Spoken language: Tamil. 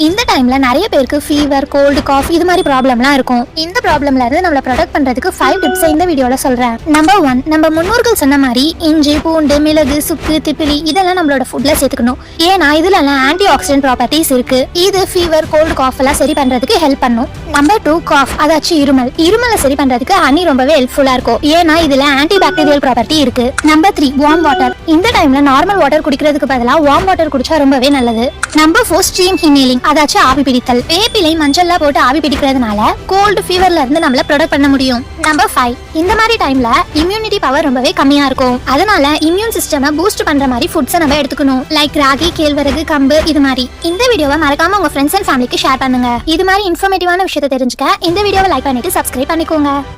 இந்த டைம்ல நிறைய பேருக்கு ஃபீவர், கோல்டு, காஃப் இது மாதிரி ப்ராப்ளம்லாம் இருக்கும். இந்த ப்ராப்ளம்ல இருந்து நம்மள ப்ரொடெக்ட் பண்றதுக்கு 5 டிப்ஸ் இந்த வீடியோல சொல்றேன். நம்பர் 1, நம்ம முன்னோர்கள் சொன்ன மாதிரி இஞ்சி, பூண்டு, மிளகு, சுக்கு, திப்பிலி இதெல்லாம் நம்மளோட ஃபுட்ல சேர்த்துக்கணும். ஏன்னா இதுல எல்லாம் ஆன்டி ஆக்சிடென்ட் ப்ராப்பர்ட்டிஸ் இருக்கு. இது ஃபீவர், கோல்டு, காஃப் எல்லாம் சரி பண்றதுக்கு ஹெல்ப் பண்ணும். நம்பர் 2, காஃப் அதாச்சும் இருமலை சரி பண்றதுக்கு ஹனி ரொம்பவே ஹெல்ப்ஃபுல்லா இருக்கும். ஏன்னா இதுல ஆன்டி பாக்டீரியல் ப்ராப்பர்ட்டி இருக்கு. Number 3, warm water. இந்த டைம்ல நார்மல் வாட்டர் குடிக்கிறதுக்கு பதிலா வார்ம் வாட்டர் குடிச்சா ரொம்பவே நல்லது. நம்பர் 4, ஸ்டீம் இன்ஹேலிங் அதாச்சும் ஆவி பிடித்தல். வேப்பிலை, மஞ்சள்லாம் போட்டு ஆவி பிடிக்கிறதுனால கோல்டு, ஃபீவர்ல இருந்து நம்மள ப்ரொடெக்ட் பண்ண முடியும். நம்பர் 5, இந்த மாதிரி டைம்ல இம்யூனிட்டி பவர் ரொம்பவே கம்மியா இருக்கும். அதனால இம்யூன் சிஸ்டமை பூஸ்ட் பண்ற மாதிரி ஃபுட்ஸை நம்ம எடுத்துக்கணும். லைக் ராகி, கேழ்வரகு, கம்பு இது மாதிரி. இந்த வீடியோவை மறக்காம உங்க ஃப்ரெண்ட்ஸ் அண்ட் ஃபேமிலிக்கு ஷேர் பண்ணுங்க. இது மாதிரி இன்ஃபர்மேட்டிவான விஷயத்தை தெரிஞ்சுக்க இந்த வீடியோவை லைக் பண்ணிட்டு சப்ஸ்கிரைப் பண்ணிக்கோங்க.